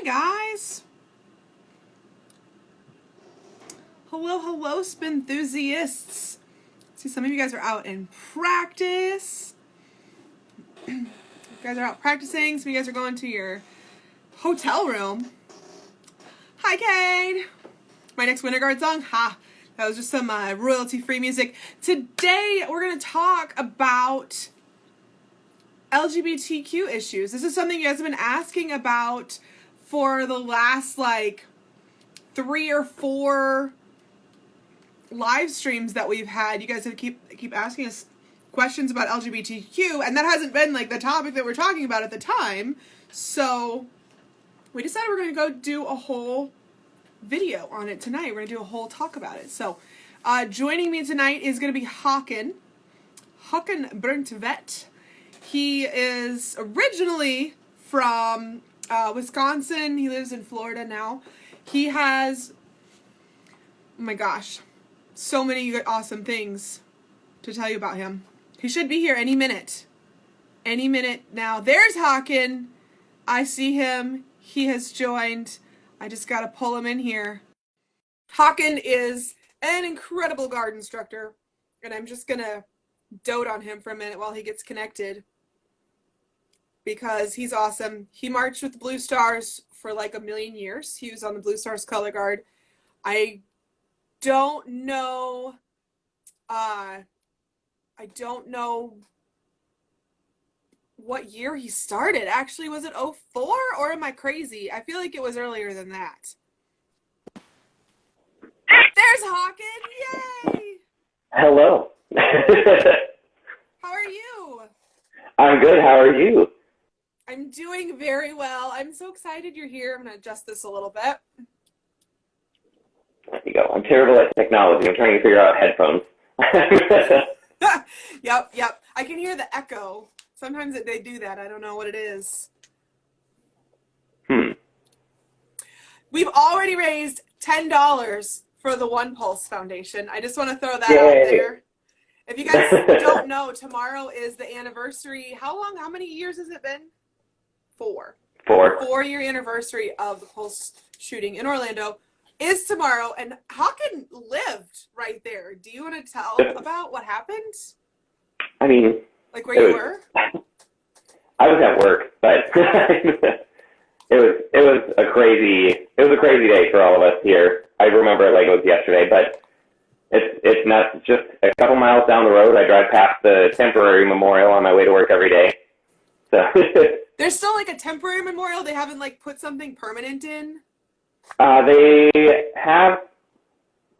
guys. Hello, spin enthusiasts. See, some of you guys are out in practice. You guys are out practicing. Some of you guys are going to your hotel room. Hi, Cade. My next Winter Guard song. Ha. That was just some royalty-free music. Today, we're going to talk about LGBTQ issues. This is something you guys have been asking about for the last, 3 or 4 live streams that we've had. You guys have keep asking us questions about LGBTQ, and that hasn't been, the topic that we're talking about at the time. So, we decided we're going to go do a whole video on it tonight. We're going to do a whole talk about it. So, joining me tonight is going to be Haakon Burntvedt. He is originally from Wisconsin. He lives in Florida now. He has, oh my gosh, so many awesome things to tell you about him. He should be here any minute. Any minute now. There's Haakon. I see him. He has joined. I just got to pull him in here. Haakon is an incredible guard instructor, and I'm just going to dote on him for a minute while he gets connected, because he's awesome. He marched with the Blue Stars for a million years. He was on the Blue Stars color guard. I don't know what year he started. Actually, was it 04 or am I crazy? I feel like it was earlier than that. There's Haakon. Yay! Hello. How are you? I'm good. How are you? I'm doing very well. I'm so excited you're here. I'm going to adjust this a little bit. There you go. I'm terrible at technology. I'm trying to figure out headphones. Yep. I can hear the echo. Sometimes they do that. I don't know what it is. We've already raised $10 for the One Pulse Foundation. I just want to throw that out there. If you guys don't know, tomorrow is the anniversary. How many years has it been? 4. 4-year anniversary of the Pulse shooting in Orlando is tomorrow, and Haakon lived right there. Do you want to tell about what happened? I mean, where you were? I was at work, but it was a crazy day for all of us here. I remember it like it was yesterday, but it's not just a couple miles down the road. I drive past the temporary memorial on my way to work every day. So there's still a temporary memorial. They haven't put something permanent in. They have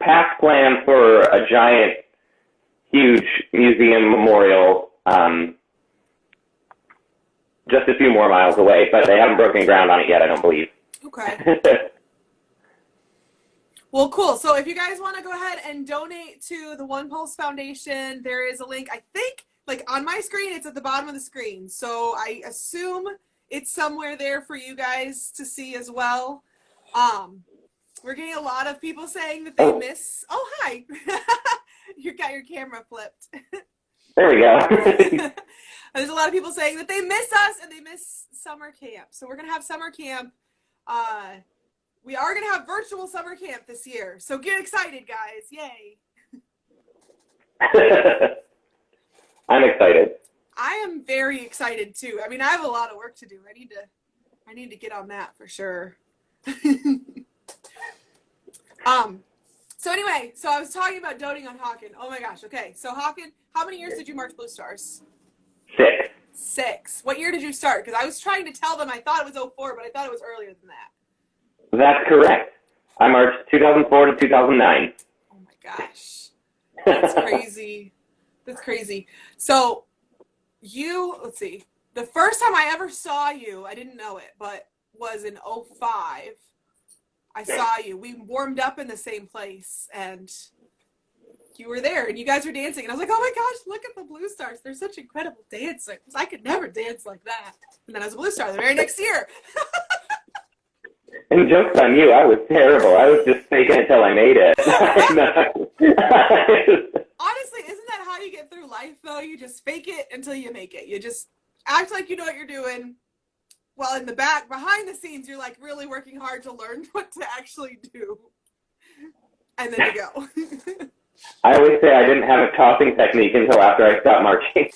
past plans for a giant, huge museum memorial just a few more miles away, but they haven't broken ground on it yet, I don't believe. Okay. Well, cool. So if you guys want to go ahead and donate to the One Pulse Foundation, there is a link. I think, on my screen, it's at the bottom of the screen. So I assume it's somewhere there for you guys to see as well. We're getting a lot of people saying that they miss. Oh, hi. You got your camera flipped. There we go. There's a lot of people saying that they miss us and they miss summer camp. So we're going to have summer camp. We are going to have virtual summer camp this year. So get excited, guys. Yay. I'm excited. I am very excited too. I mean, I have a lot of work to do. I need to get on that for sure. So anyway, so I was talking about doting on Haakon. Oh my gosh. Okay. So Haakon, how many years did you march Blue Stars? 6. 6. What year did you start? Because I was trying to tell them I thought it was 04, but I thought it was earlier than that. That's correct. I marched 2004 to 2009. Oh my gosh. That's crazy. That's crazy. So let's see. The first time I ever saw you, I didn't know it, but was in 05. I saw you. We warmed up in the same place, and you were there, and you guys were dancing, and I was like, oh my gosh, look at the Blue Stars. They're such incredible dancers. I could never dance like that. And then I was a Blue Star the very next year. And joke's on you, I was terrible. I was just faking it till I made it. Honestly, isn't that how you get through life, though? You just fake it until you make it. You just act like you know what you're doing. while in the back, behind the scenes, you're like really working hard to learn what to actually do. And then you go. I always say I didn't have a tossing technique until after I stopped marching.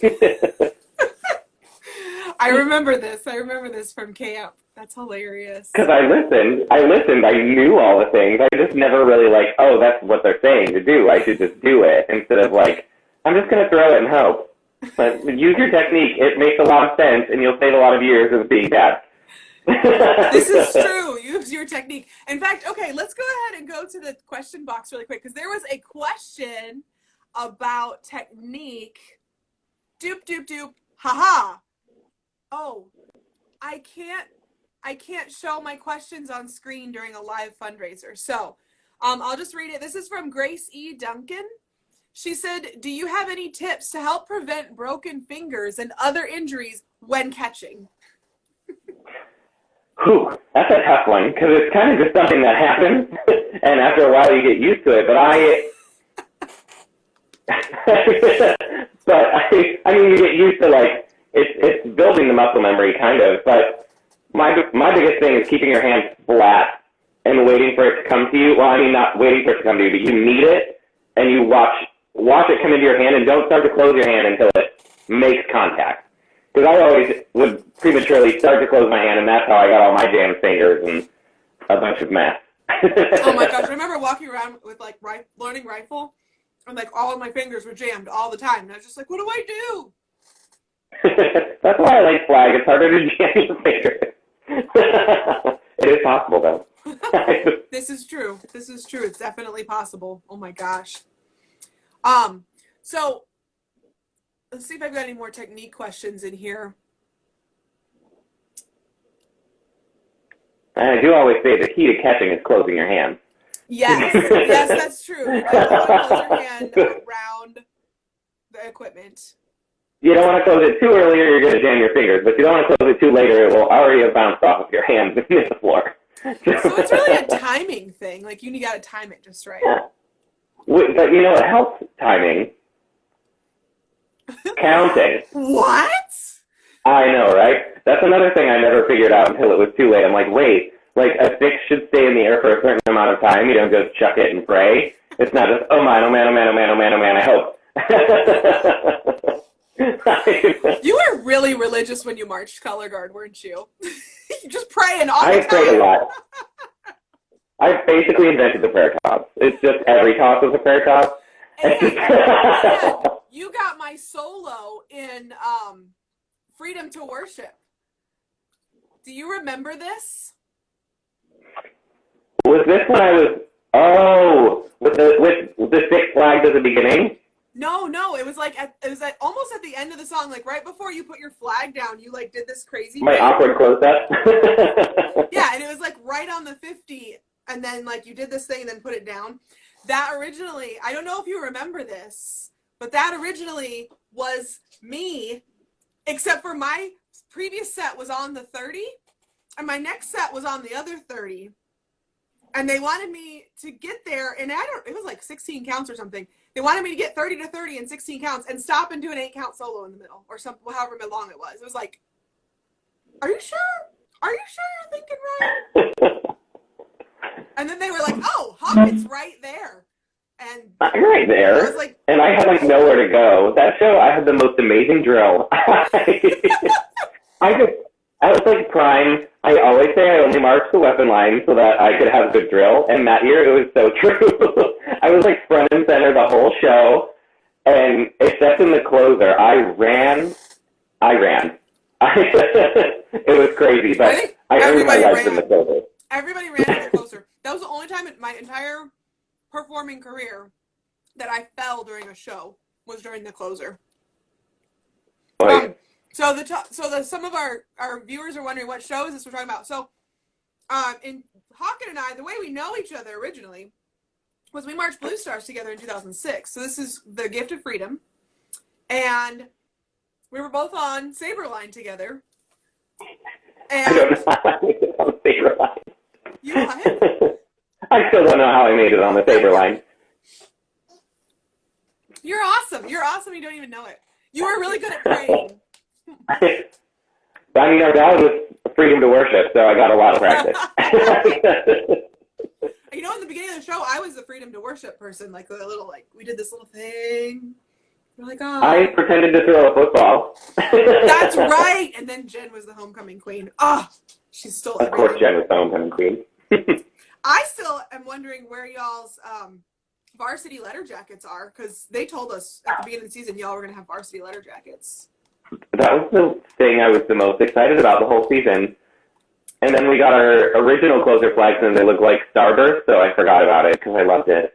I remember this from camp. That's hilarious. Because I listened, I knew all the things. I just never really like, oh, that's what they're saying to do. I should just do it instead of like, I'm just going to throw it and hope. But use your technique. It makes a lot of sense, and you'll save a lot of years of being bad. This is true. Use your technique. In fact, okay, let's go ahead and go to the question box really quick, because there was a question about technique. Doop, doop, doop. Haha. Oh, I can't show my questions on screen during a live fundraiser. So I'll just read it. This is from Grace E. Duncan. She said, do you have any tips to help prevent broken fingers and other injuries when catching? Whew, that's a tough one, because it's kind of just something that happens, and after a while you get used to it. But I mean, you get used to, like, it's building the muscle memory, kind of. But my biggest thing is keeping your hands flat and waiting for it to come to you. Well, I mean, not waiting for it to come to you, but you need it, and you watch it come into your hand, and don't start to close your hand until it makes contact. Because I always would prematurely start to close my hand, and that's how I got all my jammed fingers and a bunch of mess. Oh my gosh, I remember walking around with like learning rifle, and like all of my fingers were jammed all the time. And I was just like, what do I do? That's why I like flag. It's harder to jam your fingers. It is possible, though. This is true. This is true. It's definitely possible. Oh my gosh. So let's see if I've got any more technique questions in here. And I do always say the key to catching is closing your hand. Yes, yes, that's true. You don't want to close your hand around the equipment. You don't want to close it too early or you're going to jam your fingers, but you don't want to close it too late or it will already have bounced off of your hand and hit the floor. So it's really a timing thing. Like, you got to time it just right. Yeah. But, you know, it helps timing. Counting. What? I know, right? That's another thing I never figured out until it was too late. I'm like, wait, like a stick should stay in the air for a certain amount of time. You don't just chuck it and pray. It's not just, oh man, oh man, oh man, oh man, oh man, oh man, I hope. You were really religious when you marched color guard, weren't you? You just praying all the time. I prayed a lot. I basically invented the prayer toss. It's just every toss is a prayer toss. And you got my solo in Freedom to Worship. Do you remember this? Was this when I was, with the six flags at the beginning? No, it was like almost at the end of the song, like right before you put your flag down, you like did this crazy My thing. awkward close-up? Yeah, and it was like right on the 50, and then like you did this thing and then put it down. That originally, I don't know if you remember this, but that originally was me, except for my previous set was on the 30, and my next set was on the other 30. And they wanted me to get there, and it was like 16 counts or something. They wanted me to get 30 to 30 and 16 counts and stop and do an 8-count solo in the middle or something, however long it was. It was like, are you sure? Are you sure you're thinking right? And then they were like, oh, Haakon's right there. And I'm right there. I was like, and I had like nowhere to go. That show, I had the most amazing drill. I was like prime. I always say I only marched the weapon line so that I could have good drill. And that year it was so true. I was like front and center the whole show. And except in the closer, I ran. It was crazy, but I earned my life in the closer. Everybody ran in the closer. That was the only time in my entire performing career that I fell during a show was during the closer. Some of our viewers are wondering what show is this we're talking about. So, in Haakon and I, the way we know each other originally was we marched Blue Stars together in 2006. So this is the Gift of Freedom, and we were both on Sabre line together. And I don't know how I made it on the Sabre line. You what? I still don't know how I made it on the Sabre line. You're awesome. You're awesome. You don't even know it. You were really good at praying. I mean, our dad was freedom to worship, so I got a lot of practice. You know, in the beginning of the show, I was the freedom to worship person. Like, we did this little thing. We're like, oh. I pretended to throw a football. That's right. And then Jen was the homecoming queen. Oh, she's still. Of course, Jen was the homecoming queen. I still am wondering where y'all's varsity letter jackets are, because they told us at the beginning of the season y'all were going to have varsity letter jackets. That was the thing I was the most excited about the whole season. And then we got our original closer flags, and they look like Starburst, so I forgot about it because I loved it.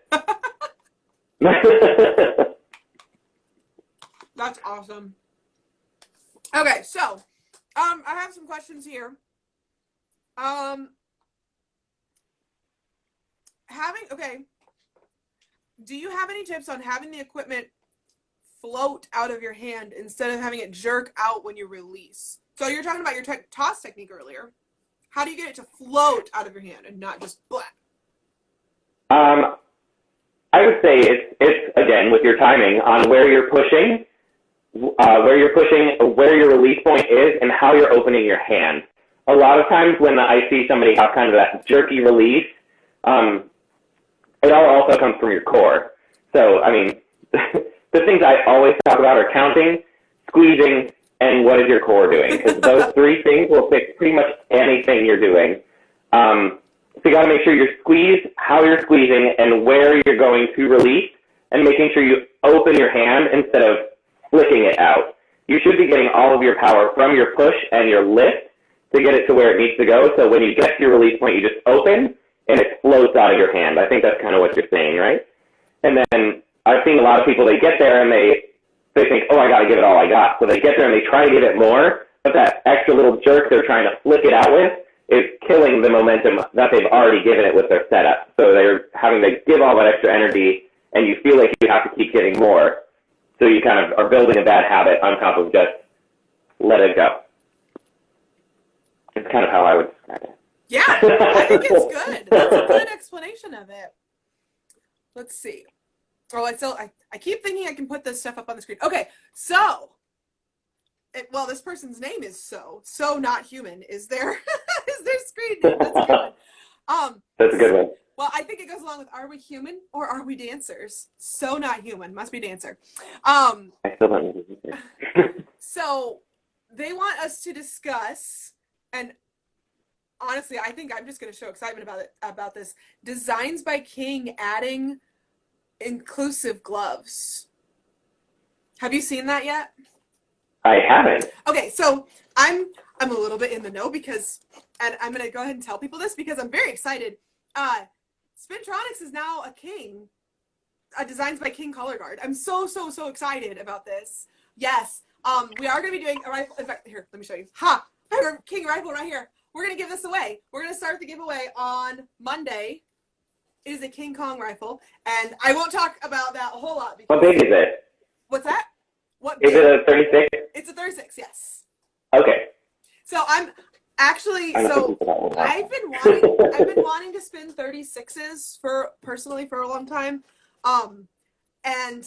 That's awesome. Okay, so I have some questions here. Do you have any tips on having the equipment float out of your hand instead of having it jerk out when you release? So you're talking about your toss technique earlier. How do you get it to float out of your hand and not just blah? I would say it's again with your timing on where you're pushing, where your release point is, and how you're opening your hand. A lot of times when I see somebody have kind of that jerky release, it all also comes from your core. So, I mean, the things I always talk about are counting, squeezing, and what is your core doing? Because those three things will fix pretty much anything you're doing. So you got to make sure you're squeezed, how you're squeezing, and where you're going to release, and making sure you open your hand instead of flicking it out. You should be getting all of your power from your push and your lift to get it to where it needs to go. So when you get to your release point, you just open, and it floats out of your hand. I think that's kind of what you're saying, right? And then I've seen a lot of people, they get there and they think, oh, I got to give it all I got. So they get there and they try to give it more, but that extra little jerk they're trying to flick it out with is killing the momentum that they've already given it with their setup. So they're having to give all that extra energy, and you feel like you have to keep giving more. So you kind of are building a bad habit on top of just let it go. It's kind of how I would describe it. Yeah, I think it's good. That's a good explanation of it. Let's see. Oh, I keep thinking I can put this stuff up on the screen. Okay, so, this person's name is So Not Human is their screen name. That's a good one. That's a good one. Well, I think it goes along with, are we human or are we dancers? So Not Human, must be dancer. I still don't know this. So, they want us to discuss, and honestly, I think I'm just going to show excitement about this. Designs by King adding inclusive gloves. Have you seen that yet? I haven't. Okay, so I'm a little bit in the know because, and I'm going to go ahead and tell people this because I'm very excited. SPINTRONIX is now a Designs by King color guard. I'm so excited about this. Yes, we are going to be doing a rifle. In fact, here, let me show you. I have a King rifle right here. We're going to give this away. We're going to start the giveaway on Monday. It is a King Kong rifle, and I won't talk about that a whole lot. What big is it? What's that? What is big? It a 36? It's a 36, yes. Okay. So I'm actually, I've been wanting to spin 36s personally for a long time. And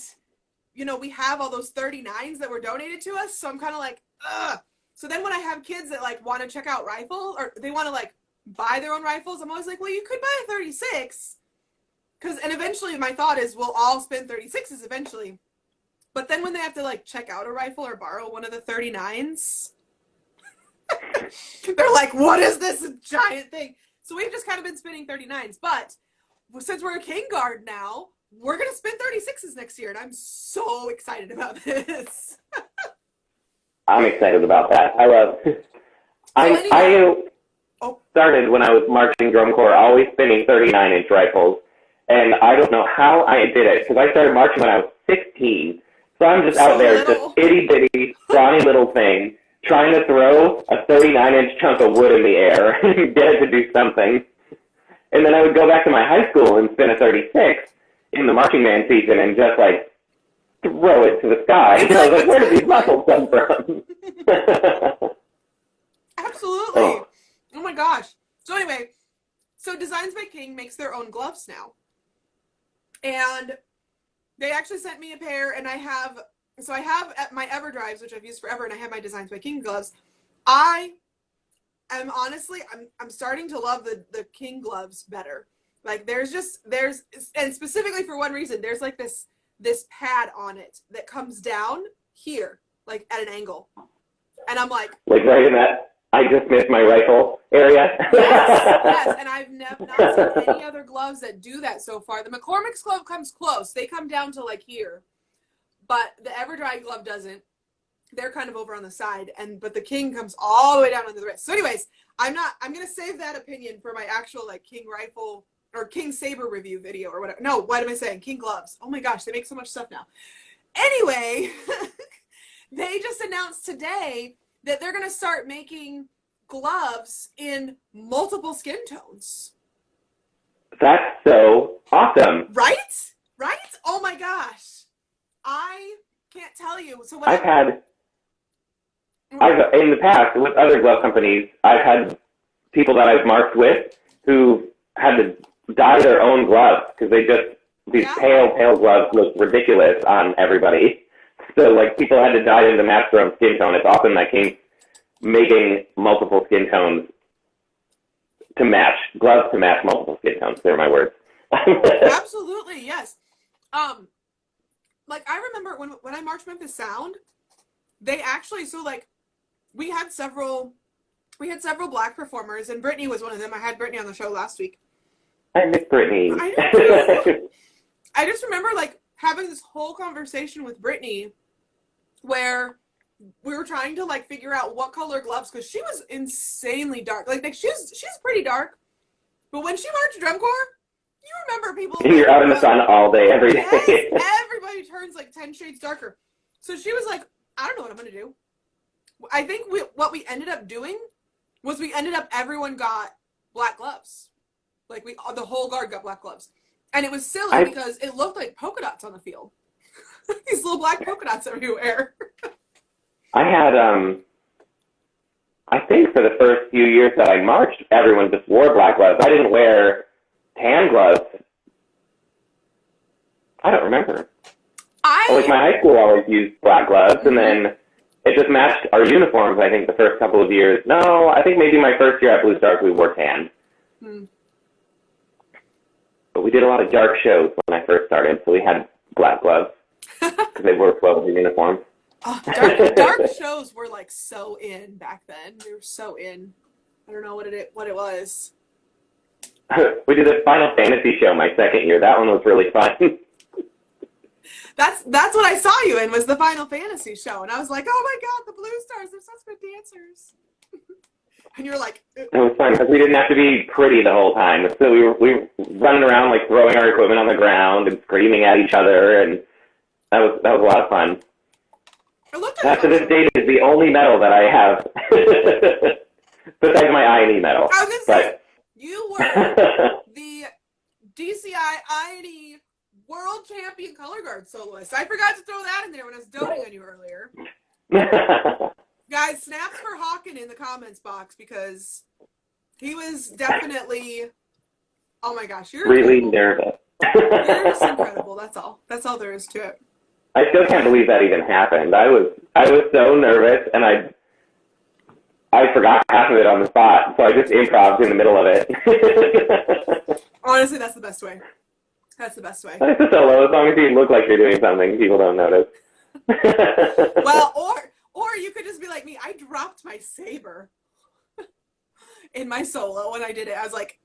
you know, we have all those 39s that were donated to us, so I'm kind of like, ugh. So then when I have kids that like want to check out rifle, or they want to like buy their own rifles, I'm always like, well, you could buy a 36. And eventually my thought is we'll all spin 36s eventually. But then when they have to like check out a rifle or borrow one of the 39s, they're like, what is this giant thing? So we've just kind of been spinning 39s. But since we're a King Guard now, we're going to spin 36s next year. And I'm so excited about this. I'm excited about that. I started when I was marching drum corps, always spinning 39-inch rifles. And I don't know how I did it, because I started marching when I was 16. So I'm just out there, just itty-bitty, scrawny little thing, trying to throw a 39-inch chunk of wood in the air and get it to do something. And then I would go back to my high school and spin a 36 in the marching band season and just, like, throw it to the sky. And I was like, where did these muscles come from? Absolutely. Oh, my gosh. So anyway, so Designs by King makes their own gloves now. And they actually sent me a pair, and I have at my EverDrives, which I've used forever, and I have my Designs by King gloves. I am honestly, I'm starting to love the King gloves better. Like there's and specifically for one reason, there's like this pad on it that comes down here, like at an angle. And I'm like right in that I just missed my rifle area. yes, and I've not seen any other gloves that do that so far. The McCormick's glove comes close. They come down to like here. But the EverDry glove doesn't. They're kind of over on the side, but the King comes all the way down onto the wrist. So anyways, I'm gonna save that opinion for my actual like King rifle or King Sabre review video or whatever. No, what am I saying? King gloves. Oh my gosh, they make so much stuff now. Anyway, they just announced today that they're gonna start making gloves in multiple skin tones. That's so awesome. Right? Right? Oh my gosh. I can't tell you. So what I've in the past with other glove companies, I've had people that I've marked with who had to dye their own gloves because these pale gloves look ridiculous on everybody. So like people had to dye them to match their own skin tone. It's often that case making multiple skin tones to match gloves to match multiple skin tones. They're my words. Absolutely, yes. Like I remember when I marched Memphis Sound, they actually we had several black performers, and Brittany was one of them. I had Brittany on the show last week. I miss Brittany. I just remember like having this whole conversation with Brittany where we were trying to like figure out what color gloves, because she was insanely dark. Like she's pretty dark, but when she marched drum corps, you remember people. And you're out in the sun all day, every day. Yes, everybody turns like 10 shades darker. So she was like, I don't know what I'm gonna do. I think what we ended up doing was everyone got black gloves. Like the whole guard got black gloves. And it was silly because it looked like polka dots on the field. These little black polka dots everywhere. I had, I think for the first few years that I marched, everyone just wore black gloves. I didn't wear tan gloves. I don't remember. Like my high school always used black gloves, and then it just matched our uniforms, I think, the first couple of years. No, I think maybe my first year at Blue Stars we wore tan. But we did a lot of dark shows when I first started, so we had black gloves because they worked well with the uniform. Oh, dark shows were like so in back then. They were so in. I don't know what it was. We did a Final Fantasy show my second year. That one was really fun. That's what I saw you in, was the Final Fantasy show, and I was like, oh my god, the Blue Stars, they're such good dancers. And you're like, it was fun because we didn't have to be pretty the whole time. So we were running around like throwing our equipment on the ground and screaming at each other, and that was a lot of fun. That to this date is the only medal that I have, besides my I&E medal. I was going to say, you were the DCI I&E World Champion Color Guard soloist. I forgot to throw that in there when I was doting on you earlier. Guys, snaps for Haakon in the comments box, because he was definitely, oh my gosh, you're really incredible. nervous. You're just incredible. That's all. That's all there is to it. I still can't believe that even happened. I was so nervous, and I forgot half of it on the spot, so I just improvised in the middle of it. Honestly, that's the best way. That's the best way. It's a solo. As long as you look like you're doing something, people don't notice. Well, or you could just be like me. I dropped my saber in my solo when I did it. I was like,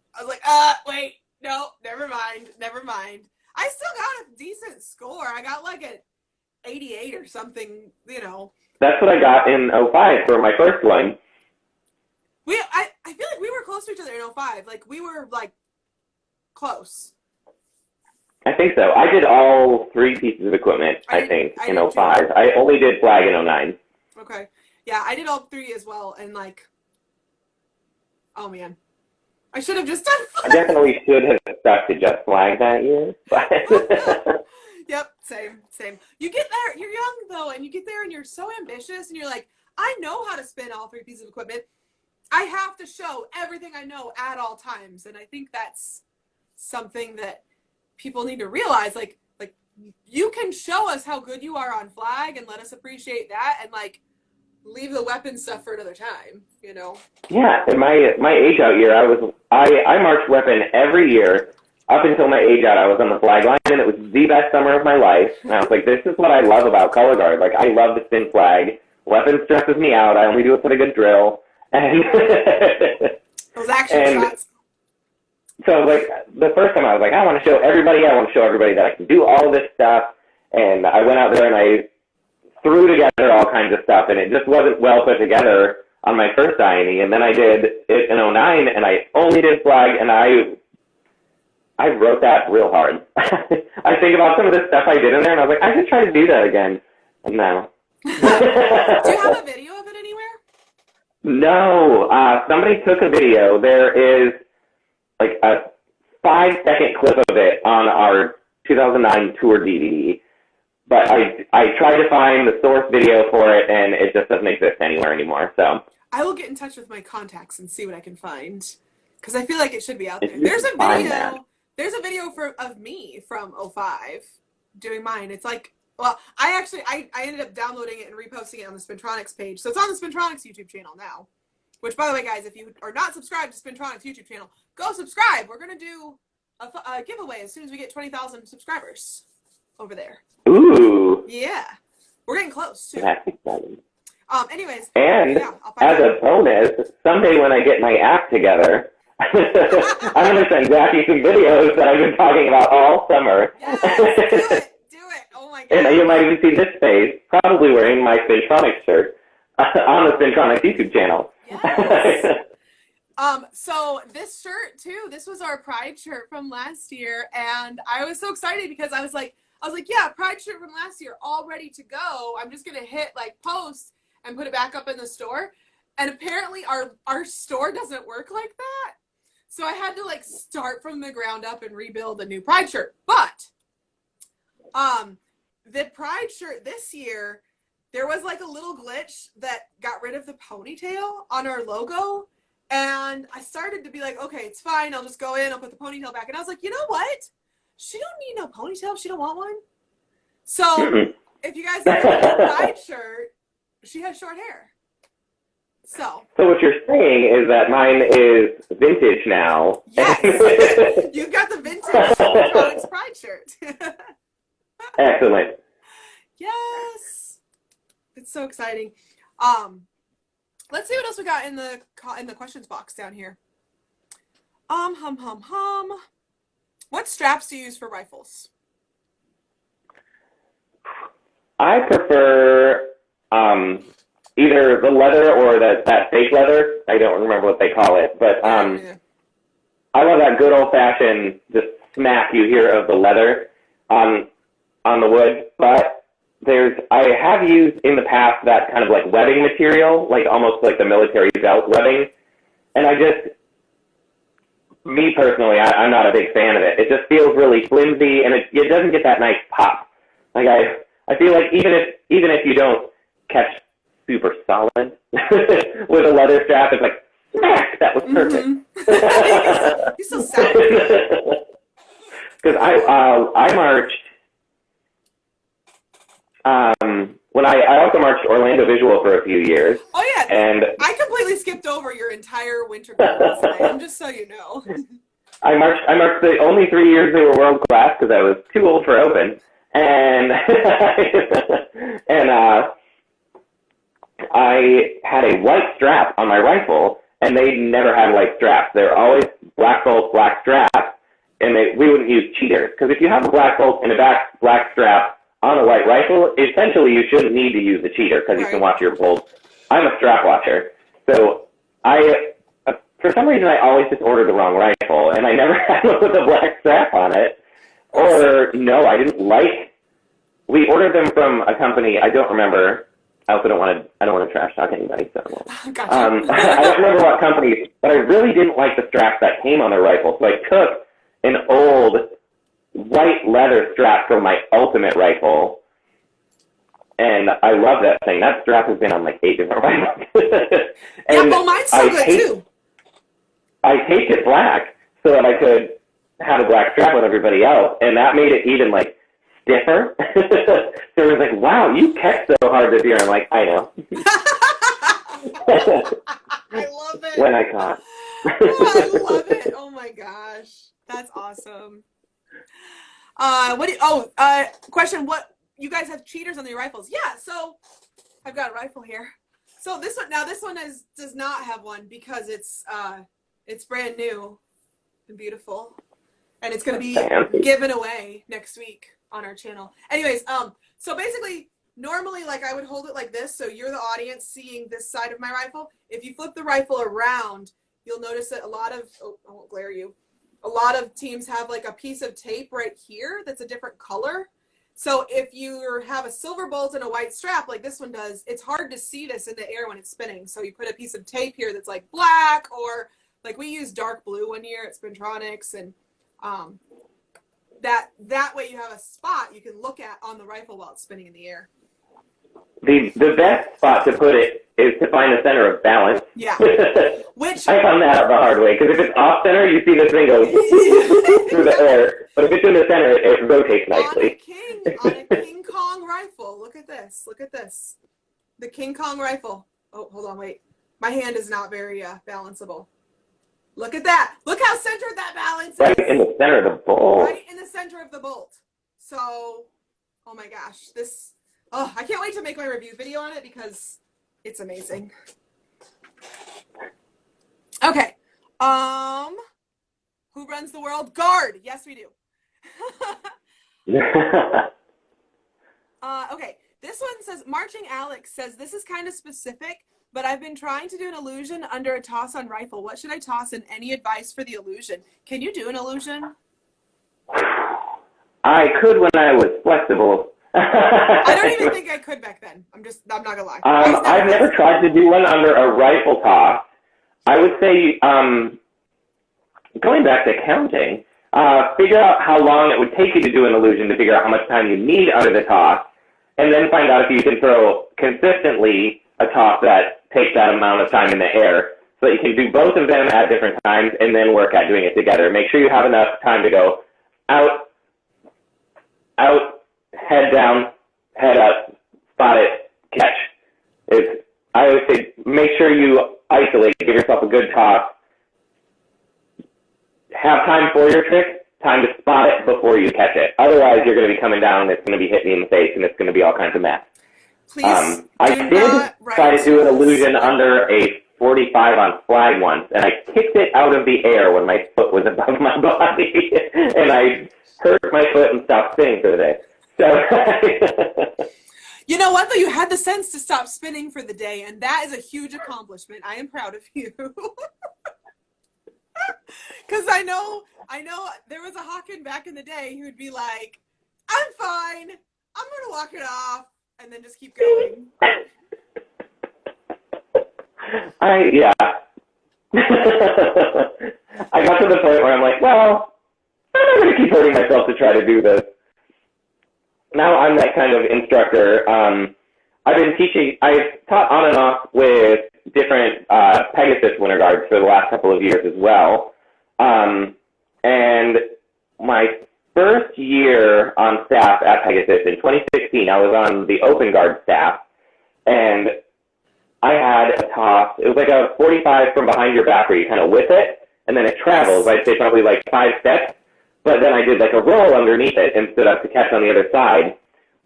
wait, no, never mind. I still got a decent score. I got like an 88 or something, you know. That's what I got in 05 for my first one. I feel like we were close to each other in 05. Like, we were, like, close. I think so. I did all 3 pieces of equipment, I think, in 05. I only did flag in 09. Okay. Yeah, I did all 3 as well, and, like, oh, man. I should have just done flag. I definitely should have stuck to just flag that year. But Yep, same. You get there, you're young, though, and you get there and you're so ambitious, and you're like, I know how to spin all 3 pieces of equipment. I have to show everything I know at all times, and I think that's something that people need to realize. Like you can show us how good you are on flag and let us appreciate that, and like leave the weapon stuff for another time, you know? Yeah, in my age out year, I marched weapon every year up until my age out. I was on the flag line, and it was the best summer of my life. And I was like, this is what I love about color guard. Like, I love the spin flag. Weapon stresses me out. I only do it for the good drill. And those action shots. So, like, the first time I was like, I want to show everybody that I can do all this stuff. And I went out there and I threw together all kinds of stuff, and it just wasn't well put together on my first INE. And then I did it in 09, and I only did flag, and I wrote that real hard. I think about some of the stuff I did in there, and I was like, I should try to do that again. And no. Do you have a video of it anywhere? No. Somebody took a video. There is like a 5-second clip of it on our 2009 tour DVD. But I tried to find the source video for it, and it just doesn't exist anywhere anymore. So I will get in touch with my contacts and see what I can find, because I feel like it should be out there. There's a video of me from 05 doing mine. It's like, well, I ended up downloading it and reposting it on the SPINTRONIX page. So it's on the SPINTRONIX YouTube channel now. Which, by the way, guys, if you are not subscribed to SPINTRONIX YouTube channel, go subscribe. We're gonna do a giveaway as soon as we get 20,000 subscribers over there. Ooh. Yeah, we're getting close too. That's exciting. Anyways. And yeah, as a bonus, someday when I get my act together, I'm going to send Jackie some videos that I've been talking about all summer. Yes, do it. Oh my God. And you might even see this face, probably wearing my SPINTRONIX shirt on the SPINTRONIX YouTube channel. Yes. So this shirt too, this was our Pride shirt from last year, and I was so excited because I was like, yeah, Pride shirt from last year, all ready to go. I'm just going to hit like post and put it back up in the store. And apparently our store doesn't work like that. So I had to like start from the ground up and rebuild a new Pride shirt. But the Pride shirt this year, there was like a little glitch that got rid of the ponytail on our logo. And I started to be like, okay, it's fine. I'll just go in. I'll put the ponytail back. And I was like, you know what? She don't need no ponytail if she don't want one. So if you guys look at the Pride shirt, she has short hair. So what you're saying is that mine is vintage now. Yes. You've got the vintage SPINTRONIX Pride shirt. Excellent. Yes. It's so exciting. Let's see what else we got in the questions box down here. What straps do you use for rifles? I prefer either the leather or that fake leather. I don't remember what they call it, but I love that good old-fashioned just smack you hear of the leather on the wood. But I have used in the past that kind of like webbing material, like almost like the military belt webbing, and me personally, I'm not a big fan of it. It just feels really flimsy, and it doesn't get that nice pop. Like I feel like even if you don't catch super solid with a leather strap, it's like, smack, that was perfect. You're so sad. Because I marched, when I also marched Orlando Visual for a few years. Oh yeah, and I completely skipped over your entire winter goals tonight, just so you know. I marched the only 3 years they were world class because I was too old for open. And I had a white strap on my rifle, and they never had white straps. They're always black bolt, black strap, and we wouldn't use cheaters. Because if you have a black bolt and a black strap on a white rifle, essentially you shouldn't need to use the cheater because you can watch your bolts. I'm a strap watcher. So for some reason, I always just ordered the wrong rifle, and I never had one with a black strap on it. Or, no, I didn't like, we ordered them from a company, I don't remember, I also don't want to trash talk anybody, so gotcha. I don't remember what company, but I really didn't like the straps that came on the rifle, so I took an old white leather strap from my Ultimate rifle, and I love that thing. That strap has been on like 8 different rifles. Yeah, well, mine's so good too. I taped it black so that I could have a black strap with everybody else, and that made it even like stiffer. So it was like, wow, you catch so hard this year. I'm like, I know. I love it. When I caught. Oh, I love it. Oh my gosh. That's awesome. Question, what, you guys have cheaters on your rifles? Yeah, so I've got a rifle here. So this one does not have one because it's brand new and beautiful. And it's going to be given away next week on our channel. Anyways, so basically, normally, like, I would hold it like this, so you're the audience seeing this side of my rifle. If you flip the rifle around, you'll notice that a lot of, I won't glare you, a lot of teams have, like, a piece of tape right here that's a different color. So if you have a silver bolt and a white strap, like this one does, it's hard to see this in the air when it's spinning. So you put a piece of tape here that's, like, black, or, like, we use dark blue one year at SPINTRONIX, and that way you have a spot you can look at on the rifle while it's spinning in the air. The best spot to put it is to find the center of balance. Yeah. Which I found that out the hard way, because if it's off center, you see this thing go through the air. But if it's in the center, it rotates nicely. On a King Kong rifle, look at this. Look at this. The King Kong rifle. Oh, hold on, wait. My hand is not very balanceable. Look at that. Look how centered that balance is. Right in the center of the bolt. Right in the center of the bolt. So, oh my gosh. I can't wait to make my review video on it because it's amazing. Okay. Who runs the world? Guard. Yes, we do. Okay. This one says, Marching Alex says, this is kind of specific, but I've been trying to do an illusion under a toss on rifle. What should I toss, and any advice for the illusion? Can you do an illusion? I could when I was flexible. I don't even think I could back then. I'm not gonna lie. I've never tried to do one under a rifle toss. I would say, going back to counting, figure out how long it would take you to do an illusion to figure out how much time you need under the toss, and then find out if you can throw consistently a toss that takes that amount of time in the air, so that you can do both of them at different times and then work at doing it together. Make sure you have enough time to go out, head down, head up, spot it, catch. I always say, make sure you isolate, give yourself a good toss, have time for your trick, time to spot it before you catch it. Otherwise, you're going to be coming down, and it's going to be hitting you in the face, and it's going to be all kinds of mess. Please I did try to do an illusion under a 45 on flag once, and I kicked it out of the air when my foot was above my body, and I hurt my foot and stopped spinning for the day. So, you know what, though? You had the sense to stop spinning for the day, and that is a huge accomplishment. I am proud of you. Because I know there was a Haakon back in the day who would be like, I'm fine, I'm going to walk it off, and then just keep going. Yeah. I got to the point where I'm like, well, I'm not going to keep hurting myself to try to do this. Now I'm that kind of instructor. I've taught on and off with different Pegasus winter guards for the last couple of years as well. And my first year on staff at Pegasus in 2016, I was on the open guard staff, and I had a toss. It was like a 45 from behind your back where you kind of whip it, and then it travels. I'd say probably like 5 steps, but then I did like a roll underneath it and stood up to catch on the other side.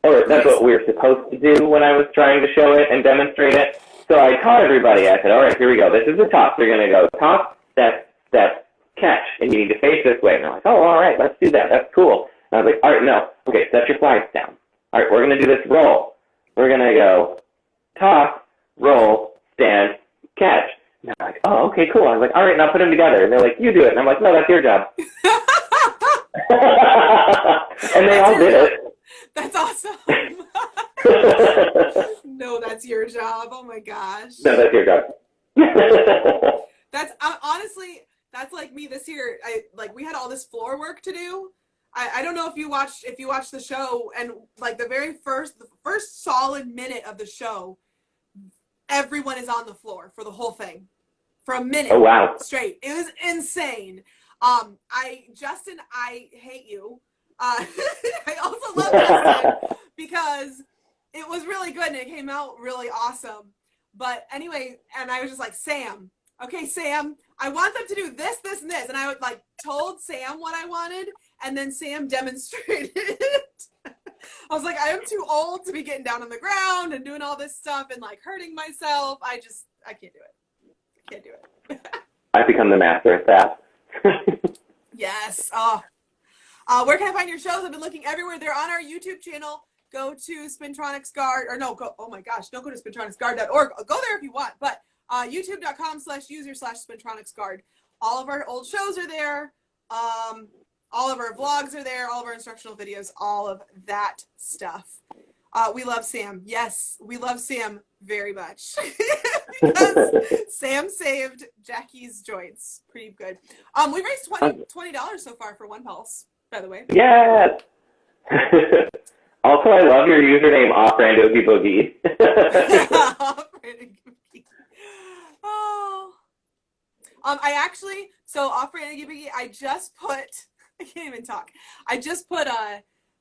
Or that's what we were supposed to do when I was trying to show it and demonstrate it. So I taught everybody. I said, all right, here we go. This is the toss. You're going to go toss, step, step, catch, and you need to face this way. And they're like, oh, all right, let's do that. That's cool. And I was like, all right, no. Okay, set your flags down. All right, we're going to do this roll. We're going to go toss, roll, stand, catch. And they're like, oh, okay, cool. I was like, all right, now put them together. And they're like, you do it. And I'm like, no, that's your job. And they all did it. That's awesome. No, that's your job. Oh my gosh. No, that's your job. That's honestly, that's like me this year. We had all this floor work to do. I don't know if you watched the show, and like the first solid minute of the show, everyone is on the floor for the whole thing, for a minute. Oh wow. Straight. It was insane. Justin, I hate you. I also love Justin because it was really good and it came out really awesome. But anyway, and I was just like, Sam, okay, Sam, I want them to do this, this, and this. And I would like told Sam what I wanted, and then Sam demonstrated it. I was like, I am too old to be getting down on the ground and doing all this stuff and like hurting myself. I can't do it. I can't do it. I've become the master at that. Yes. Where can I find your shows? I've been looking everywhere. They're on our YouTube channel. Go to SPINTRONIX Guard, or no, go, oh my gosh, don't go to SPINTRONIXGuard.org. Go there if you want, but youtube.com/user/SPINTRONIX Guard. All of our old shows are there. All of our vlogs are there, all of our instructional videos, all of that stuff. We love Sam. Yes, we love Sam very much. Because Sam saved Jackie's joints. Pretty good. We raised $20 so far for One Pulse, by the way. Yes! Also, I love your username, Off-Brand Oogie Boogie. Off-Brand Oogie Boogie. Oh. Off-Brand Oogie Boogie, I can't even talk. I just put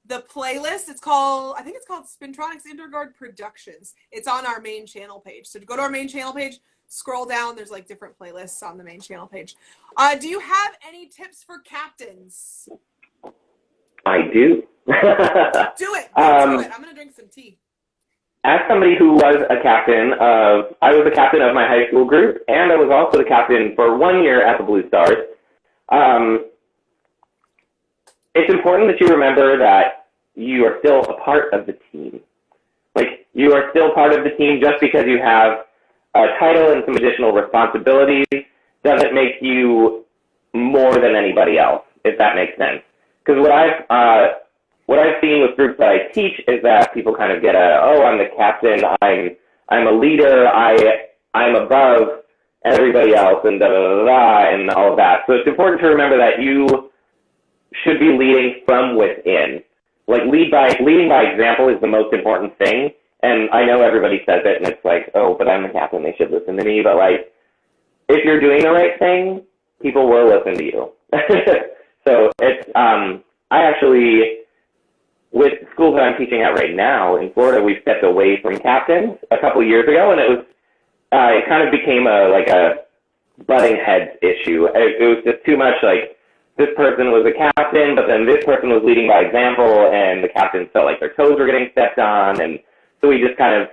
the playlist. I think it's called SPINTRONIX Indoor Guard Productions. It's on our main channel page. So to go to our main channel page, scroll down. There's like different playlists on the main channel page. Do you have any tips for captains? I do. Do it. I'm going to drink some tea. As somebody who was a captain I was the captain of my high school group, and I was also the captain for 1 year at the Blue Stars. It's important that you remember that you are still a part of the team. Like, you are still part of the team. Just because you have a title and some additional responsibilities doesn't make you more than anybody else, if that makes sense. Because what I've seen with groups that I teach is that people kind of get I'm the captain, I'm a leader, I'm above everybody else, and and all of that. So it's important to remember that you should be leading from within. Like, leading by example is the most important thing. And I know everybody says it, and it's like, oh, but I'm the captain, they should listen to me. But like, if you're doing the right thing, people will listen to you. So it's I actually, with schools that I'm teaching at right now in Florida, we stepped away from captains a couple years ago, and it kind of became a butting heads issue. It was just too much. Like, this person was a captain, but then this person was leading by example, and the captains felt like their toes were getting stepped on, and so we just kind of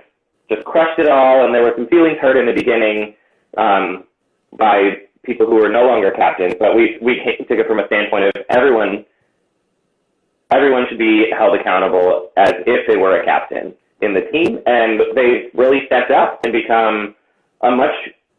just crushed it all, and there were some feelings hurt in the beginning by people who were no longer captains, but we took it from a standpoint of everyone should be held accountable as if they were a captain in the team, and they really stepped up and become a much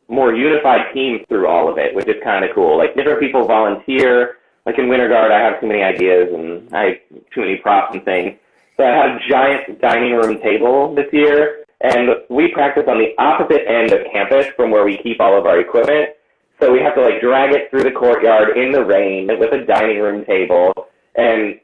more unified team through all of it, which is kind of cool. Like, different people volunteer. Like, in Winter Guard, I have too many ideas, and I have too many props and things. So I had a giant dining room table this year, and we practice on the opposite end of campus from where we keep all of our equipment. So we have to, like, drag it through the courtyard in the rain with a dining room table, and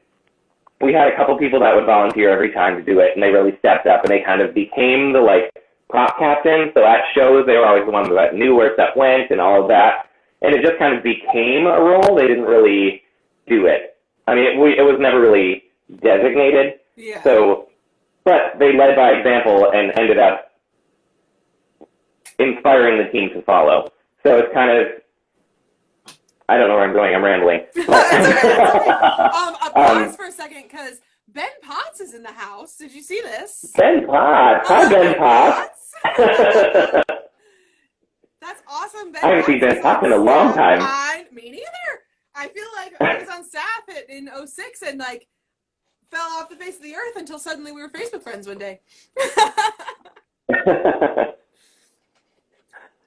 we had a couple people that would volunteer every time to do it, and they really stepped up, and they kind of became the, like, prop captain. So at shows, they were always the ones that knew where stuff went and all of that, and it just kind of became a role. They didn't really do it. I mean, it was never really designated. Yeah. So, but they led by example and ended up inspiring the team to follow. So it's kind of, I don't know where I'm going. I'm rambling. Pause for a second, because Ben Potts is in the house. Did you see this? Ben Potts. Hi, Ben Potts. That's awesome. Ben I haven't seen Ben Potts in a long time. Me neither. I feel like I was on staff in 06 and like fell off the face of the earth until suddenly we were Facebook friends one day.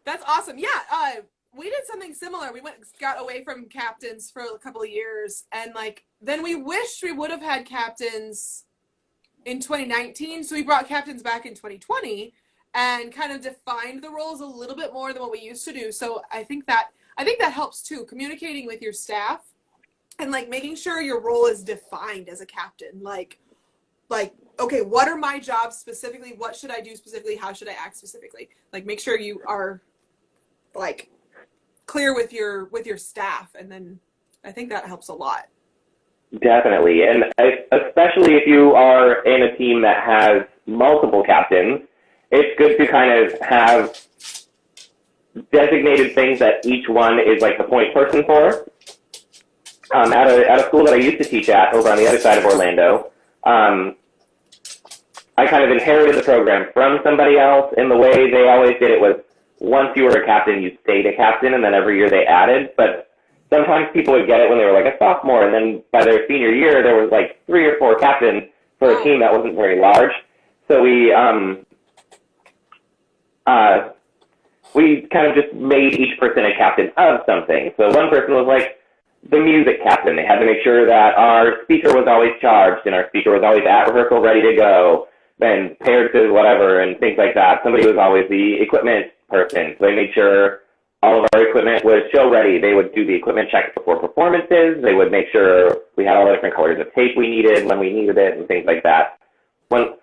That's awesome. Yeah, we did something similar. We got away from captains for a couple of years, and like then we wished we would have had captains in 2019. So we brought captains back in 2020 and kind of defined the roles a little bit more than what we used to do. So I think that helps too, communicating with your staff and like making sure your role is defined as a captain. Like, okay, what are my jobs specifically? What should I do specifically? How should I act specifically? Like, make sure you are like clear with your staff, and then I think that helps a lot. Definitely, and especially if you are in a team that has multiple captains, it's good to kind of have designated things that each one is like the point person for. At a school that I used to teach at over on the other side of Orlando, I kind of inherited the program from somebody else, and the way they always did it was once you were a captain, you stayed a captain, and then every year they added. But sometimes people would get it when they were like a sophomore, and then by their senior year, there was like 3 or 4 captains for a team that wasn't very large. So we kind of just made each person a captain of something. So one person was like the music captain. They had to make sure that our speaker was always charged and our speaker was always at rehearsal ready to go, then paired to whatever and things like that. Somebody was always the equipment person. So they made sure all of our equipment was show ready. They would do the equipment checks before performances. They would make sure we had all the different colors of tape we needed when we needed it and things like that. One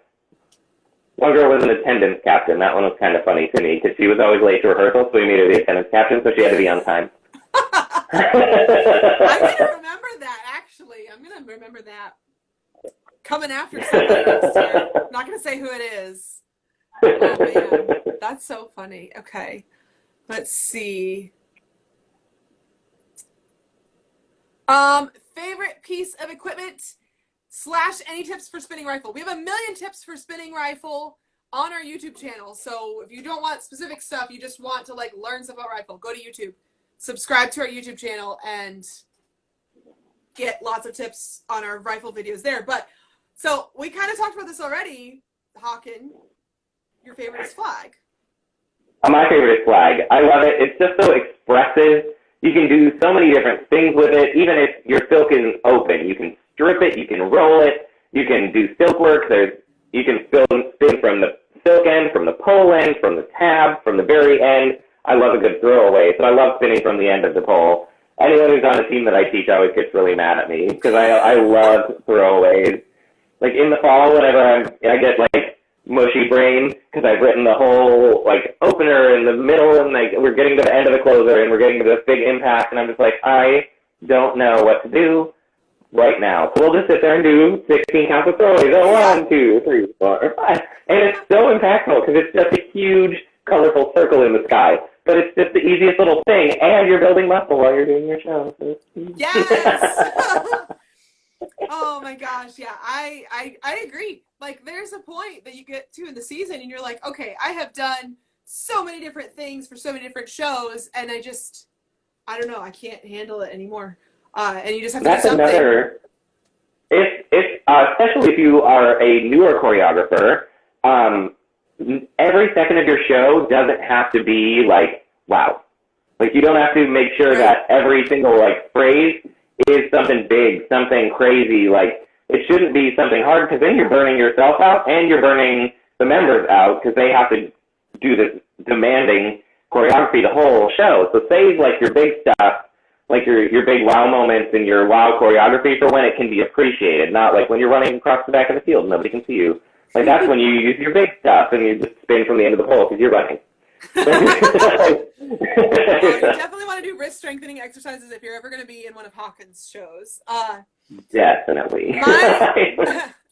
girl was an attendance captain. That one was kind of funny to me because she was always late to rehearsal, so we made her the attendance captain, so she had to be on time. I'm going to remember that, actually. I'm going to remember that. Coming after somebody next year. I'm not going to say who it is. Oh, man. That's so funny. Okay. Let's see. Favorite piece of equipment / any tips for spinning rifle. We have 1 million tips for spinning rifle on our YouTube channel. So if you don't want specific stuff, you just want to like learn stuff about rifle, go to YouTube, subscribe to our YouTube channel, and get lots of tips on our rifle videos there. But so we kind of talked about this already. Haakon, your favorite is flag. My favorite is flag. I love it. It's just so expressive. You can do so many different things with it. Even if your silk isn't open, you can strip it, you can roll it, you can do silk work. You can spin from the silk end, from the pole end, from the tab, from the very end. I love a good throwaway, so I love spinning from the end of the pole. Anyone who's on a team that I teach always gets really mad at me because I love throwaways. Like in the fall, whenever I get like mushy brain because I've written the whole like opener in the middle and like we're getting to the end of the closer and we're getting to this big impact and I'm just like, I don't know what to do right now. So we'll just sit there and do 16 counts of throwaways. 1, 2, 3, 4, 5. And it's so impactful because it's just a huge colorful circle in the sky. But it's just the easiest little thing, and you're building muscle while you're doing your show. Yes! Oh my gosh, yeah, I agree. Like, there's a point that you get to in the season, and you're like, okay, I have done so many different things for so many different shows, and I don't know, I can't handle it anymore. And you just have to do something. That's another, especially if you are a newer choreographer, every second of your show doesn't have to be like, wow. Like, you don't have to make sure that every single, like, phrase is something big, something crazy. Like, it shouldn't be something hard because then you're burning yourself out and you're burning the members out because they have to do this demanding choreography the whole show. So save, like, your big stuff, like your big wow moments and your wow choreography for when it can be appreciated, not like when you're running across the back of the field and nobody can see you. Like, that's when you use your big stuff and you just spin from the end of the pole because you're running. You definitely want to do wrist strengthening exercises if you're ever going to be in one of Haakon's shows. Definitely.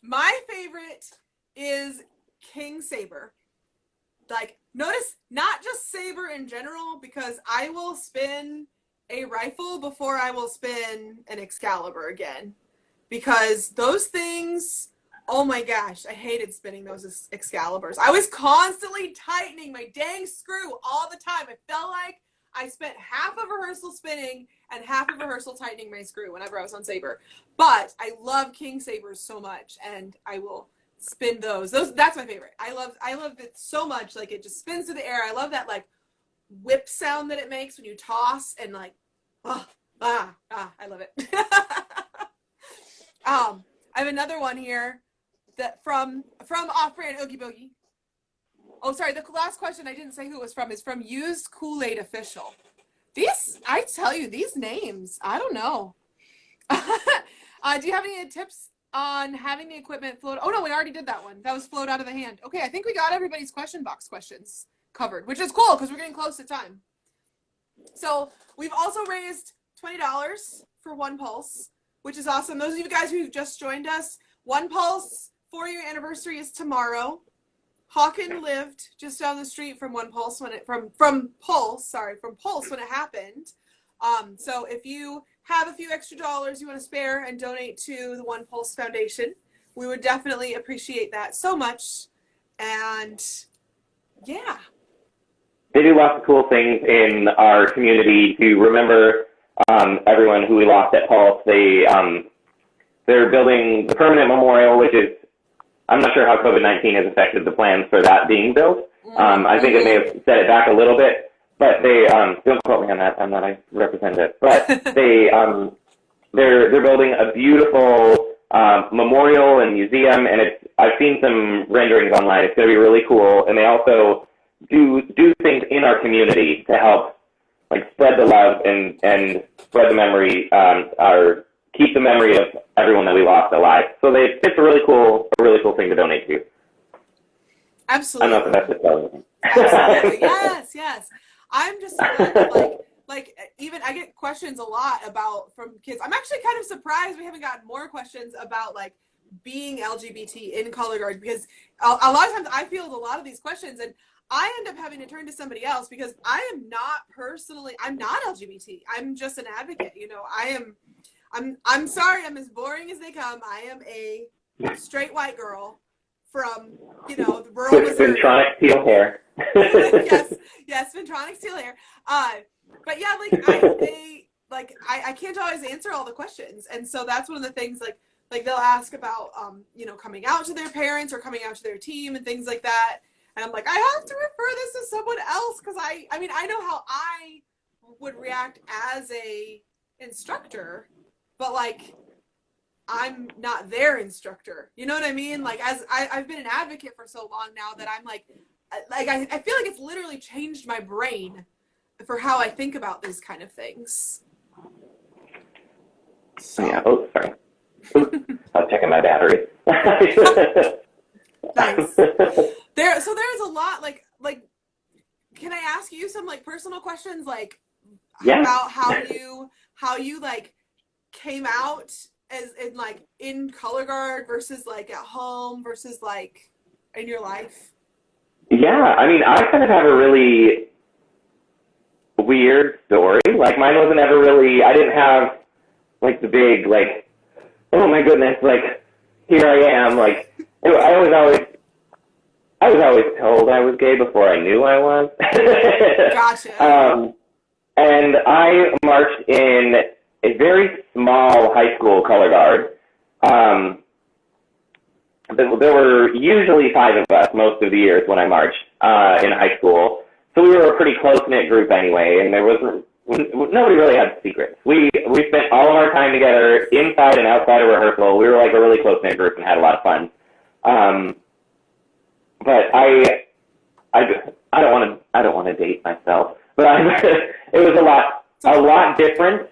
My favorite is King Sabre. Like, notice not just saber in general, because I will spin a rifle before I will spin an Excalibur again. Because those things... Oh my gosh, I hated spinning those Excaliburs. I was constantly tightening my dang screw all the time. I felt like I spent half of rehearsal spinning and half of rehearsal tightening my screw whenever I was on Sabre. But I love King Sabres so much, and I will spin those. That's my favorite. I love it so much. Like, it just spins through the air. I love that, like, whip sound that it makes when you toss, and like, I love it. I have another one here. That from Off-Brand Oogie Boogie. Oh, sorry, the last question I didn't say who it was from is from Used Kool-Aid Official. I tell you, these names, I don't know. Do you have any tips on having the equipment float? Oh, no, we already did that one. That was float out of the hand. Okay, I think we got everybody's question box questions covered, which is cool because we're getting close to time. So we've also raised $20 for One Pulse, which is awesome. Those of you guys who just joined us, One Pulse 4-year anniversary is tomorrow. Haakon lived just down the street from Pulse when it from Pulse when it happened. So if you have a few extra dollars you want to spare and donate to the One Pulse Foundation, we would definitely appreciate that so much. And yeah. They do lots of cool things in our community to remember everyone who we lost at Pulse. They're building the permanent memorial, which is, I'm not sure how COVID-19 has affected the plans for that being built. I think it may have set it back a little bit, but they, don't quote me on that, I'm not a representative, but they're building a beautiful memorial and museum, and I've seen some renderings online. It's going to be really cool, and they also do things in our community to help like spread the love and spread the memory, or keep the memory of everyone that we lost alive. So it's a really cool thing to donate to. Absolutely. I don't know if that's the Absolutely. Yes. I'm just so glad that, like even I get questions a lot from kids. I'm actually kind of surprised we haven't gotten more questions about like being LGBT in color guard, because a lot of times I field a lot of these questions and I end up having to turn to somebody else because I'm not LGBT. I'm just an advocate. You know, I'm sorry, I'm as boring as they come. I am a straight white girl from, the rural Missouri. SPINTRONIX teal hair. yes, SPINTRONIX teal hair. But yeah, I can't always answer all the questions, and so that's one of the things like they'll ask about coming out to their parents or coming out to their team and things like that. And I'm like, I have to refer this to someone else because I know how I would react as a instructor, but like I'm not their instructor. You know what I mean? Like I've been an advocate for so long now that I'm like I feel like it's literally changed my brain for how I think about these kind of things. So. Yeah. Oh, sorry. I was checking my battery. Nice. There's a lot like can I ask you some like personal questions about how you like came out as in color guard versus like at home versus like in your life? Yeah, I mean, I kind of have a really weird story. Like mine wasn't ever really, I didn't have like the big like, oh my goodness, like here I am. Like I was always told I was gay before I knew I was. Gotcha. And I marched in a very small high school color guard. There were usually 5 of us most of the years when I marched in high school. So we were a pretty close-knit group anyway, and nobody really had secrets. We spent all of our time together inside and outside of rehearsal. We were like a really close-knit group and had a lot of fun. But I don't want to date myself. But it was a lot different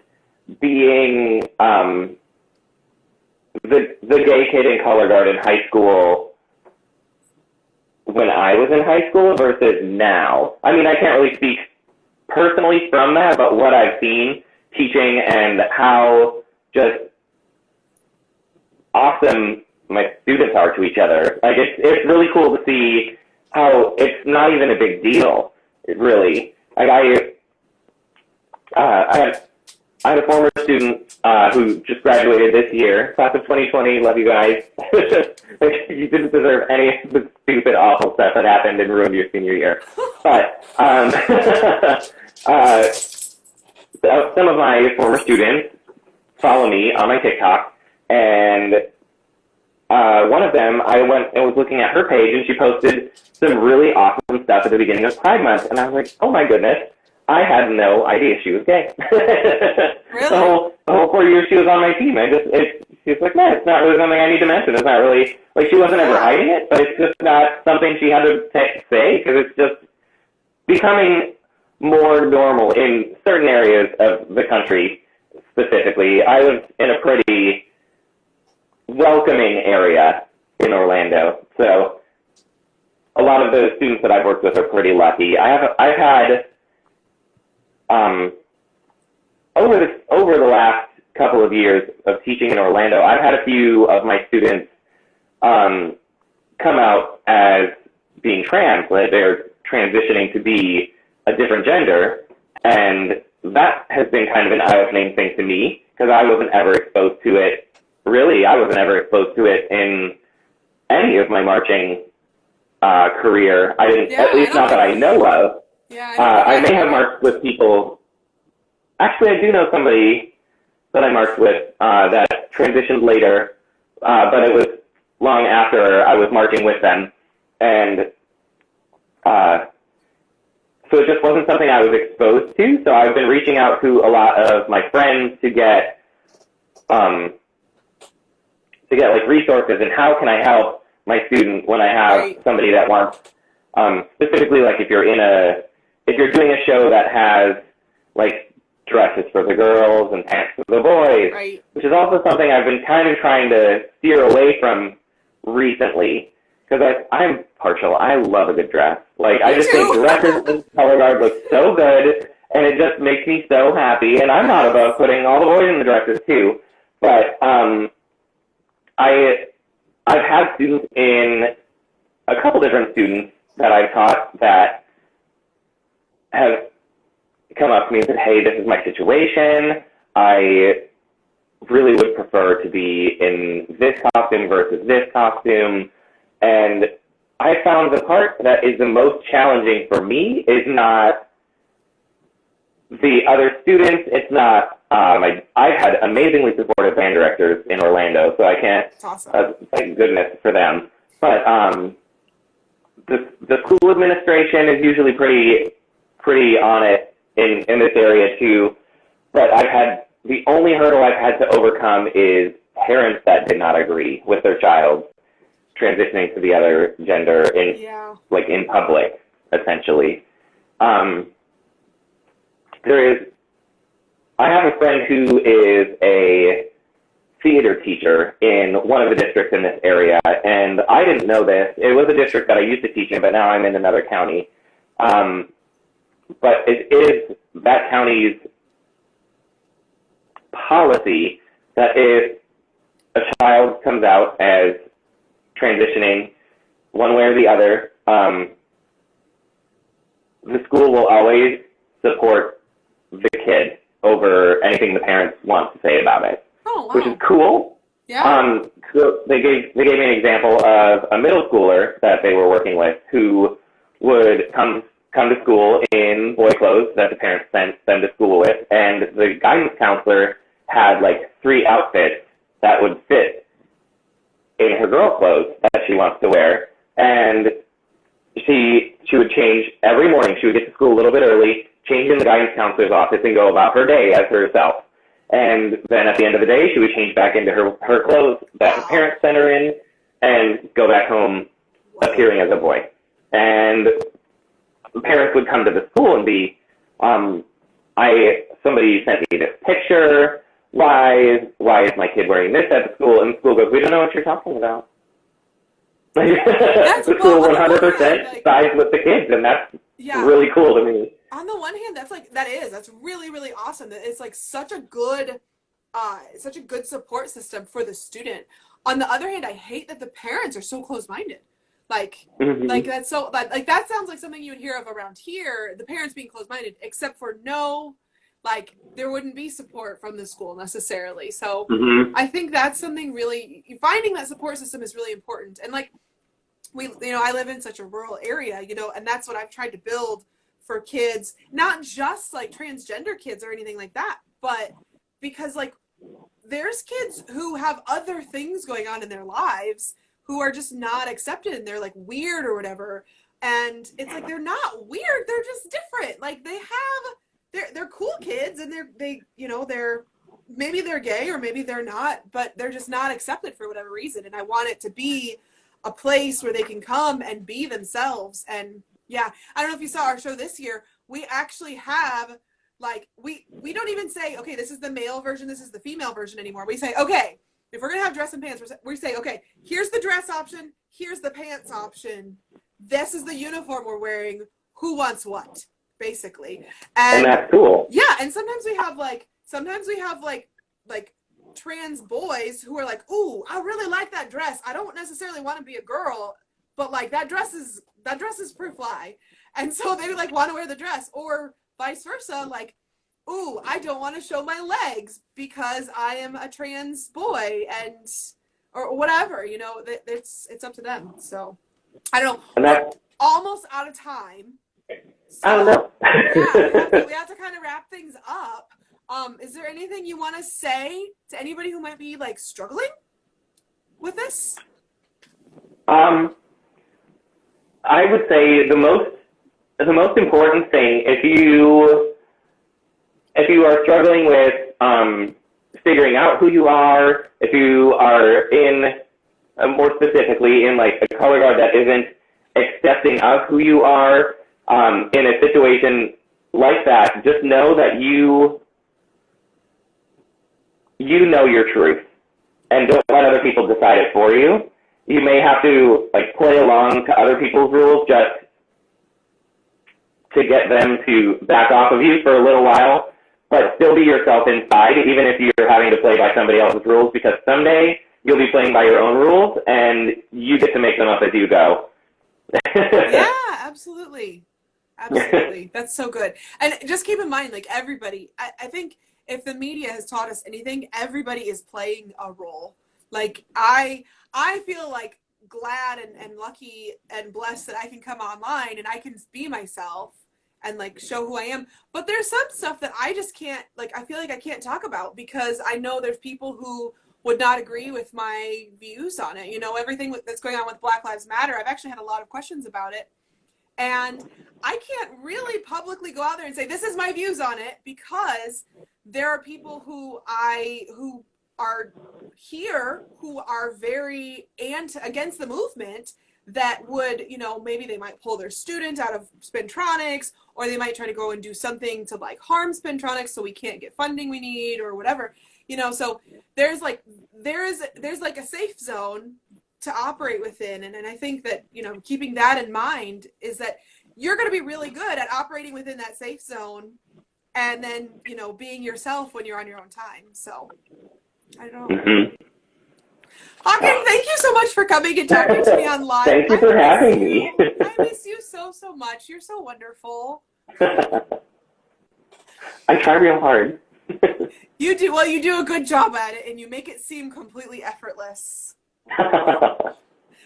being the gay kid in color guard in high school when I was in high school versus now. I mean, I can't really speak personally from that, but what I've seen teaching and how just awesome my students are to each other. Like it's really cool to see how it's not even a big deal. Like I had a former student who just graduated this year, class of 2020. Love you guys. You didn't deserve any of the stupid, awful stuff that happened and ruined your senior year. But some of my former students follow me on my TikTok, and one of them, I went and was looking at her page, and she posted some really awesome stuff at the beginning of Pride Month, and I was like, oh my goodness. I had no idea she was gay. Really? The whole 4 years she was on my team. She was like, no, it's not really something I need to mention. It's not really, like she wasn't ever hiding it, but it's just not something she had to say because it's just becoming more normal in certain areas of the country specifically. I live in a pretty welcoming area in Orlando, so a lot of the students that I've worked with are pretty lucky. I've had over the last couple of years of teaching in Orlando, I've had a few of my students come out as being trans, that they're transitioning to be a different gender. And that has been kind of an eye-opening thing to me, because I wasn't ever exposed to it. Really, I wasn't ever exposed to it in any of my marching career. I didn't, at least not that I know of. Yeah, I may have marched with people. Actually, I do know somebody that I marched with that transitioned later, but it was long after I was marching with them. And so it just wasn't something I was exposed to. So I've been reaching out to a lot of my friends to get like resources and how can I help my student when I have somebody that wants, specifically like if you're doing a show that has like dresses for the girls and pants for the boys, which is also something I've been kind of trying to steer away from recently, because I'm partial. I love a good dress. Like, I just think dresses and color guard look so good, and it just makes me so happy, and I'm not above putting all the boys in the dresses too, but I've had students a couple different students that I've taught that have come up to me and said, hey, this is my situation. I really would prefer to be in this costume versus this costume. And I found the part that is the most challenging for me is not the other students. It's not, I've had amazingly supportive band directors in Orlando, so I can't, thank goodness for them. But the school administration is usually pretty on it in this area too. But the only hurdle I've had to overcome is parents that did not agree with their child transitioning to the other gender in public, essentially. I have a friend who is a theater teacher in one of the districts in this area, and I didn't know this. It was a district that I used to teach in, but now I'm in another county. But it is that county's policy that if a child comes out as transitioning one way or the other, the school will always support the kid over anything the parents want to say about it, which is cool. Yeah. So they gave me an example of a middle schooler that they were working with who would come to school in boy clothes that the parents sent them to school with, and the guidance counselor had like 3 outfits that would fit in her girl clothes that she wants to wear, and she would change every morning. She would get to school a little bit early, change in the guidance counselor's office, and go about her day as herself. And then at the end of the day, she would change back into her clothes that her parents sent her in and go back home appearing as a boy. And parents would come to the school and be, somebody sent me this picture. Why is my kid wearing this at the school? And the school goes, we don't know what you're talking about. The school 100% sides with the kids, and that's really cool to me. On the one hand, that's really, really awesome. That it's like such a good support system for the student. On the other hand, I hate that the parents are so close-minded. Like that sounds like something you would hear of around here, the parents being closed-minded, except for there wouldn't be support from the school necessarily. So I think that's something really, finding that support system is really important. And I live in such a rural area, and that's what I've tried to build for kids, not just like transgender kids or anything like that, but because there's kids who have other things going on in their lives who are just not accepted, and they're weird or whatever. And it's they're not weird, they're just different. They're cool kids, and they're maybe they're gay or maybe they're not, but they're just not accepted for whatever reason. And I want it to be a place where they can come and be themselves. And I don't know if you saw our show this year. We actually have we don't even say, okay, this is the male version, this is the female version anymore. We say, okay, if we're gonna have dress and pants, we say, okay, here's the dress option, here's the pants option, this is the uniform we're wearing, who wants what, basically. And that's cool. Yeah, and sometimes we have trans boys who are ooh, I really like that dress. I don't necessarily want to be a girl, but like that dress is per fly. And so they like want to wear the dress, or vice versa, like, ooh, I don't want to show my legs because I am a trans boy, and or whatever, you know, it's up to them. So I don't know. We're almost out of time. So, I don't know. Yeah, we have to kind of wrap things up. Is there anything you want to say to anybody who might be like struggling with this? I would say the most important thing, if you are struggling with figuring out who you are, if you are in, more specifically, in like a color guard that isn't accepting of who you are, in a situation like that, just know that you know your truth, and don't let other people decide it for you. You may have to like play along to other people's rules just to get them to back off of you for a little while, but still be yourself inside, even if you're having to play by somebody else's rules, because someday you'll be playing by your own rules, and you get to make them up as you go. Yeah, absolutely. Absolutely. That's so good. And just keep in mind, like, everybody, I think if the media has taught us anything, everybody is playing a role. Like, I feel like glad and lucky and blessed that I can come online and I can be myself and like show who I am. But there's some stuff that I just can't, like, I feel like I can't talk about because I know there's people who would not agree with my views on it. You know, everything that's going on with Black Lives Matter, I've actually had a lot of questions about it. And I can't really publicly go out there and say, this is my views on it, because there are people who are here who are very against the movement that would, you know, maybe they might pull their student out of SPINTRONIX, or they might try to go and do something to like harm SPINTRONIX so we can't get funding we need or whatever, you know. So there's like a safe zone to operate within, and I think that, you know, keeping that in mind is that you're going to be really good at operating within that safe zone, and then, you know, being yourself when you're on your own time. So I don't know. Mm-hmm. Haakon, thank you so much for coming and talking to me online. Thank you for having me. I miss you so much. You're so wonderful. I try real hard. You do. Well, you do a good job at it, and you make it seem completely effortless.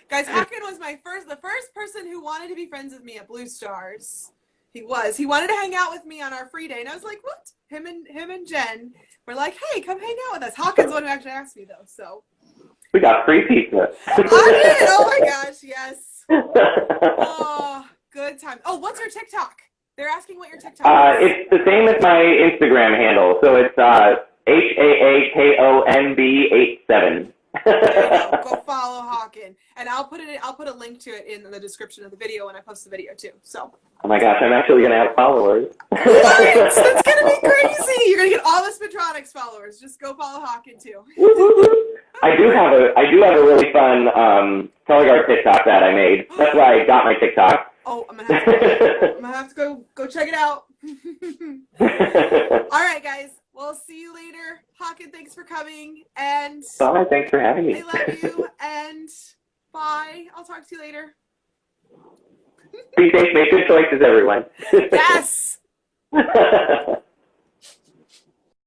Guys, Haakon was the first person who wanted to be friends with me at Blue Stars. He wanted to hang out with me on our free day, and I was like, what? Him and Jen were like, hey, come hang out with us. Haakon's the one who actually asked me, though, so. We got free pizza. I did. Oh my gosh, yes. Oh, good time. Oh, what's your TikTok? They're asking what your TikTok is. It's the same as my Instagram handle, so it's HAAKONB87. Go follow Haakon, and I'll put a link to it in the description of the video when I post the video too. So. Oh my gosh, I'm actually gonna have followers. What? That's gonna be crazy. You're gonna get all the SPINTRONIX followers. Just go follow Haakon too. I do have a really fun color guard TikTok that I made. That's why I got my TikTok. Oh, I'm gonna have to go check it out. All right, guys. We'll see you later. Haakon, thanks for coming. And bye, thanks for having me. I love you, and bye. I'll talk to you later. Be safe, make good choices, everyone. Yes.